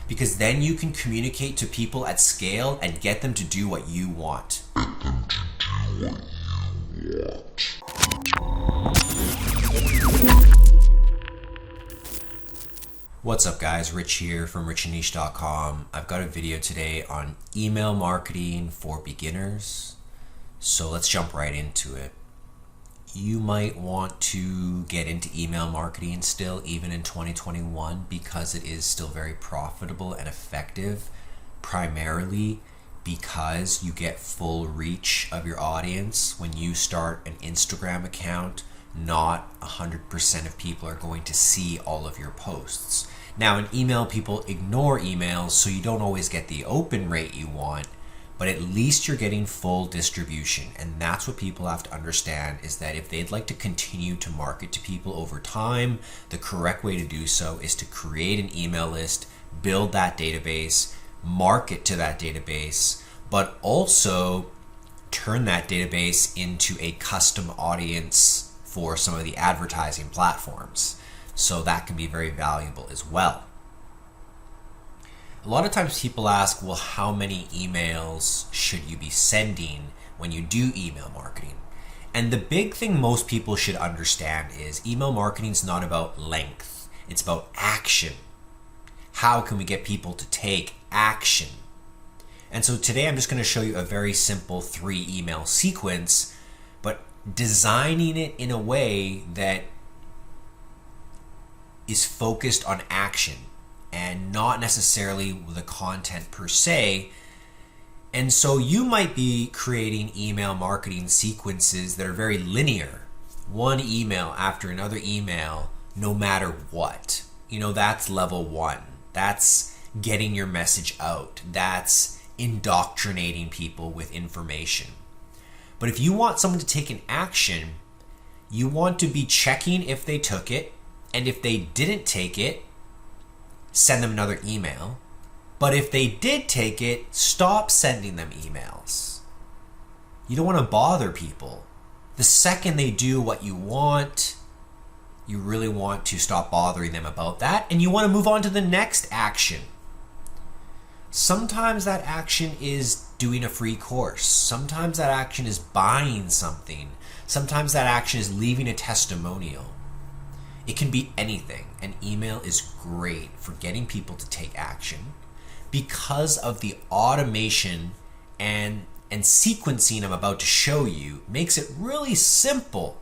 because then you can communicate to people at scale and get them to do what you want. What's up guys, Rich here from Rich+Niche.com. I've got a video today on email marketing for beginners. So let's jump right into it. You might want to get into email marketing still, even in 2021, because it is still very profitable and effective, primarily because you get full reach of your audience. When you start an Instagram account, not 100% of people are going to see all of your posts. Now in email, people ignore emails, so you don't always get the open rate you want, but at least you're getting full distribution. And that's what people have to understand, is that if they'd like to continue to market to people over time, the correct way to do so is to create an email list, build that database, market to that database, but also turn that database into a custom audience for some of the advertising platforms. So that can be very valuable as well. A lot of times people ask, well, how many emails should you be sending when you do email marketing? And the big thing most people should understand is email marketing is not about length. It's about action. How can we get people to take action? And so today I'm just going to show you a very simple 3 email sequence, but designing it in a way that is focused on action and not necessarily the content per se. And so you might be creating email marketing sequences that are very linear, one email after another email, no matter what. You know, that's level 1. That's getting your message out. That's indoctrinating people with information. But if you want someone to take an action, you want to be checking if they took it, and if they didn't take it, send them another email. But if they did take it, stop sending them emails. You don't want to bother people. The second they do what you want, you really want to stop bothering them about that, and you want to move on to the next action. Sometimes that action is doing a free course. Sometimes that action is buying something. Sometimes that action is leaving a testimonial. It can be anything. An email is great for getting people to take action because of the automation and sequencing I'm about to show you. Makes it really simple.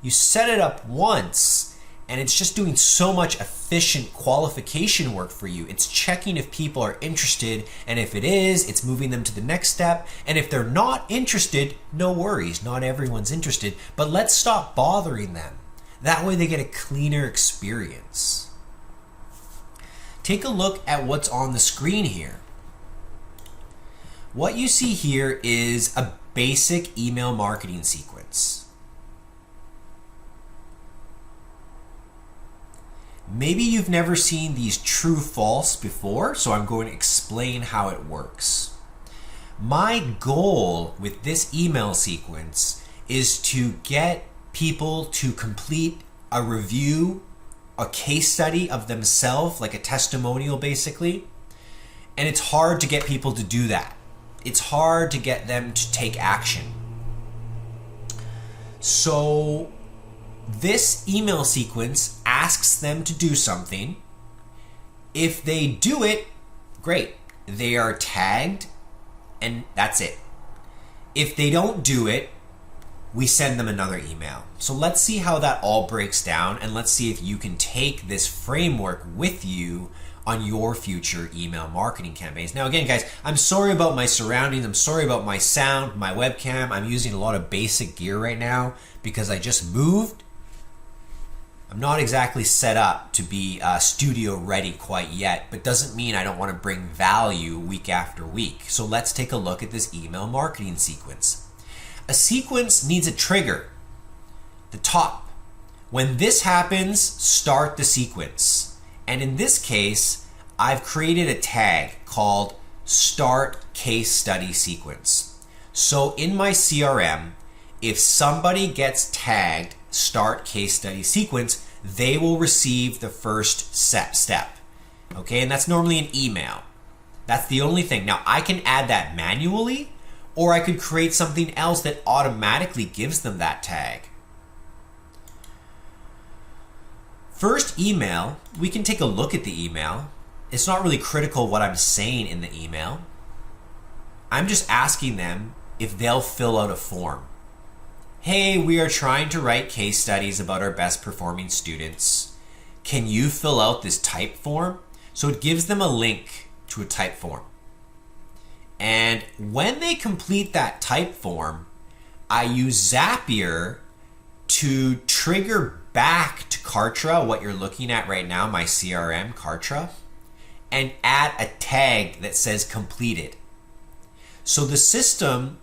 You set it up once and it's just doing so much efficient qualification work for you. It's checking if people are interested, and if it is, it's moving them to the next step. And if they're not interested, no worries, not everyone's interested, but let's stop bothering them. That way they get a cleaner experience. Take a look at what's on the screen here. What you see here is a basic email marketing sequence. Maybe you've never seen these true-false before, so I'm going to explain how it works. My goal with this email sequence is to get people to complete a review, a case study of themselves, like a testimonial basically. And it's hard to get people to do that. It's hard to get them to take action. So this email sequence asks them to do something. If they do it, great. They are tagged and that's it. If they don't do it, we send them another email. So let's see how that all breaks down, and let's see if you can take this framework with you on your future email marketing campaigns. Now again, guys, I'm sorry about my surroundings. I'm sorry about my sound, my webcam. I'm using a lot of basic gear right now because I just moved. I'm not exactly set up to be studio ready quite yet, but doesn't mean I don't want to bring value week after week. So let's take a look at this email marketing sequence. A sequence needs a trigger, the top. When this happens, start the sequence. And in this case, I've created a tag called Start Case Study Sequence. So in my CRM, if somebody gets tagged Start Case Study Sequence, they will receive the first step. Okay, and that's normally an email. That's the only thing. Now, I can add that manually, or I could create something else that automatically gives them that tag. First email, we can take a look at the email. It's not really critical what I'm saying in the email. I'm just asking them if they'll fill out a form. Hey, we are trying to write case studies about our best performing students. Can you fill out this type form? So it gives them a link to a type form. And when they complete that type form, I use Zapier to trigger back to Kartra, what you're looking at right now, my CRM, Kartra, and add a tag that says completed. So the system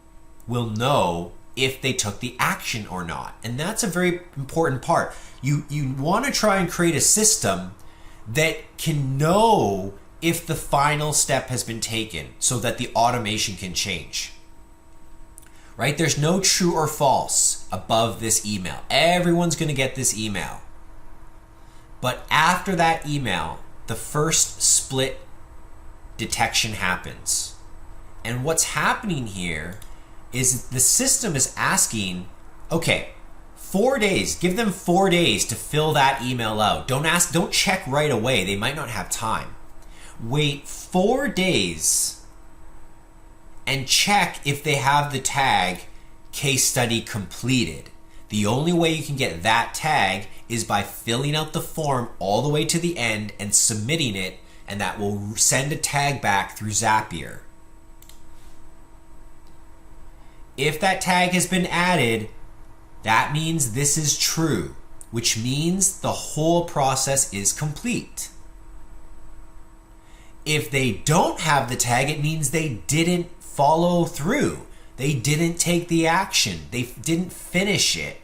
will know if they took the action or not. And that's a very important part. You want to try and create a system that can know if the final step has been taken so that the automation can change. Right? There's no true or false above this email. Everyone's going to get this email. But after that email, the first split detection happens. And what's happening here is the system is asking, okay, 4 days, give them 4 days to fill that email out. Don't check right away. They might not have time. Wait 4 days and check if they have the tag case study completed. The only way you can get that tag is by filling out the form all the way to the end and submitting it, and that will send a tag back through Zapier. If that tag has been added, that means this is true, which means the whole process is complete. If they don't have the tag, it means they didn't follow through. They didn't take the action. They didn't finish it.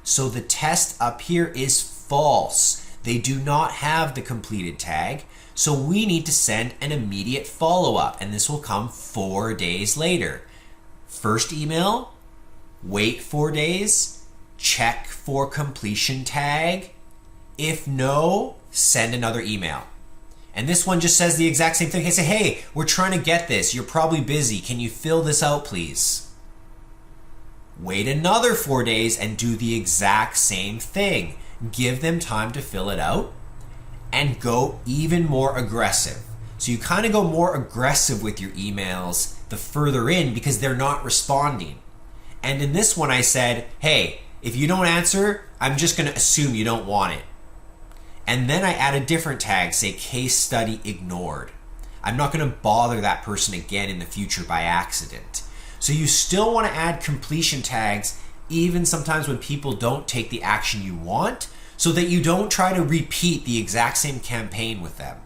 So the test up here is false. They do not have the completed tag. So we need to send an immediate follow-up, and this will come 4 days later. First email, wait 4 days, check for completion tag. If no, send another email. And this one just says the exact same thing. They say, hey, we're trying to get this. You're probably busy. Can you fill this out, please? Wait another 4 days and do the exact same thing. Give them time to fill it out and go even more aggressive. So you kind of go more aggressive with your emails the further in because they're not responding. And in this one I said, hey, if you don't answer, I'm just going to assume you don't want it. And then I add a different tag, say case study ignored. I'm not going to bother that person again in the future by accident. So you still want to add completion tags even sometimes when people don't take the action you want, so that you don't try to repeat the exact same campaign with them.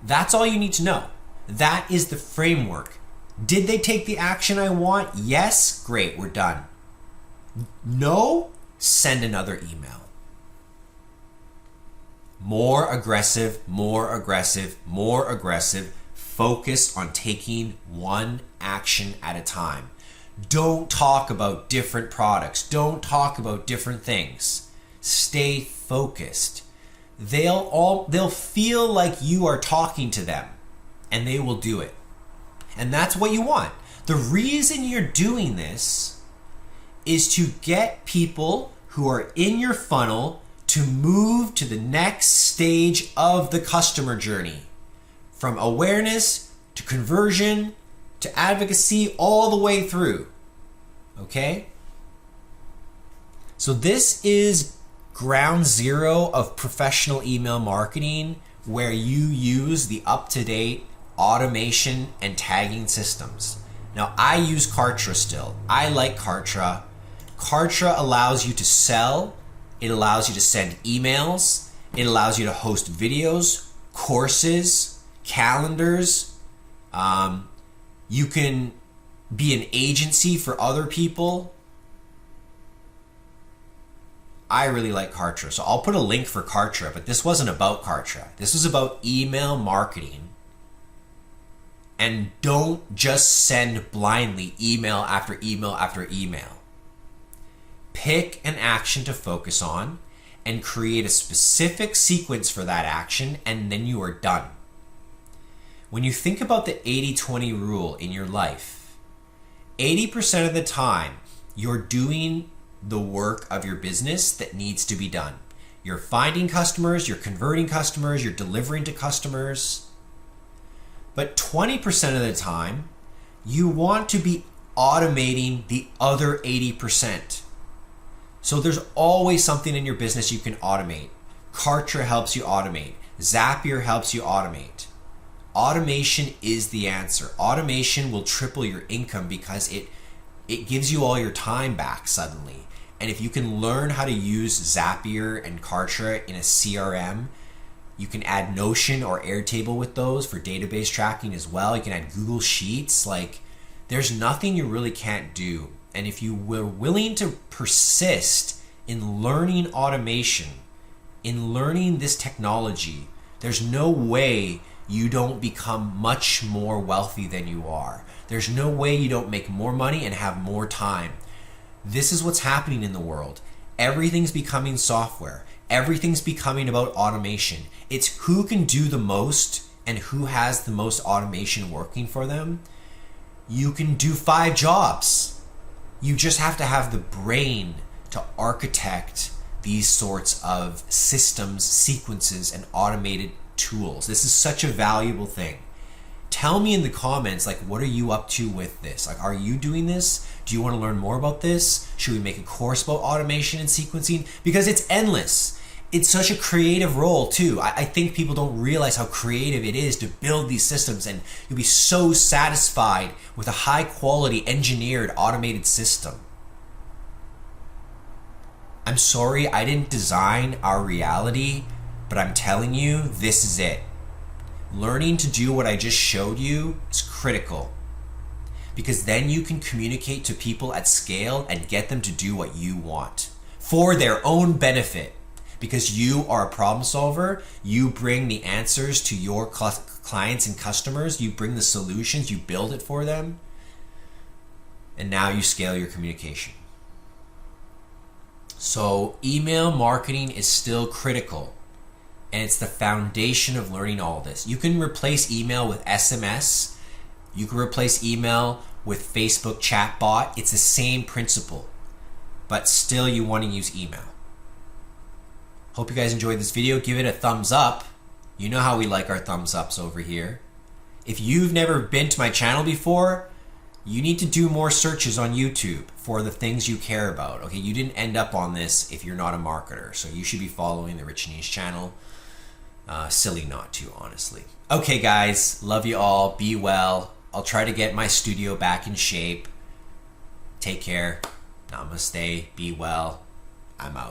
That's all you need to know. That is the framework. Did they take the action I want? Yes, great, we're done. No, send another email. More aggressive, more aggressive, more aggressive. Focus on taking one action at a time. Don't talk about different products. Don't talk about different things. Stay focused. They'll feel like you are talking to them, and they will do it. And that's what you want. The reason you're doing this is to get people who are in your funnel to move to the next stage of the customer journey. From awareness to conversion to advocacy, all the way through. Okay? So this is ground zero of professional email marketing, where you use the up-to-date automation and tagging systems. Now, I use Kartra still. I like Kartra. Kartra allows you to sell. It allows you to send emails. It allows you to host videos, courses, calendars. You can be an agency for other people. I really like Kartra. So I'll put a link for Kartra, but this wasn't about Kartra. This was about email marketing. And don't just send blindly email after email after email. Pick an action to focus on and create a specific sequence for that action, and then you are done. When you think about the 80-20 rule in your life, 80% of the time you're doing the work of your business that needs to be done. You're finding customers, you're converting customers, you're delivering to customers. But 20% of the time, you want to be automating the other 80%. So there's always something in your business you can automate. Kartra helps you automate. Zapier helps you automate. Automation is the answer. Automation will triple your income because it gives you all your time back suddenly. And if you can learn how to use Zapier and Kartra in a CRM, you can add Notion or Airtable with those for database tracking as well. You can add Google Sheets. Like, there's nothing you really can't do. And if you were willing to persist in learning automation, in learning this technology, there's no way you don't become much more wealthy than you are. There's no way you don't make more money and have more time. This is what's happening in the world. Everything's becoming software. Everything's becoming about automation. It's who can do the most and who has the most automation working for them. You can do 5 jobs. You just have to have the brain to architect these sorts of systems, sequences, and automated tools. This is such a valuable thing. Tell me in the comments, like, what are you up to with this? Like, are you doing this? Do you want to learn more about this? Should we make a course about automation and sequencing? Because it's endless. It's such a creative role too. I think people don't realize how creative it is to build these systems, and you'll be so satisfied with a high quality engineered automated system. I'm sorry I didn't design our reality, but I'm telling you, this is it. Learning to do what I just showed you is critical, because then you can communicate to people at scale and get them to do what you want for their own benefit. Because you are a problem solver, you bring the answers to your clients and customers, you bring the solutions, you build it for them, and now you scale your communication. So email marketing is still critical, and it's the foundation of learning all this. You can replace email with SMS, you can replace email with Facebook chatbot. It's the same principle, but still you want to use email. Hope you guys enjoyed this video. Give it a thumbs up. You know how we like our thumbs ups over here. If you've never been to my channel before, you need to do more searches on YouTube for the things you care about. Okay, you didn't end up on this if you're not a marketer, so you should be following the Rich+Niche channel. Silly not to, honestly. Okay guys, love you all. Be well. I'll try to get my studio back in shape. Take care. Namaste. Be well. I'm out.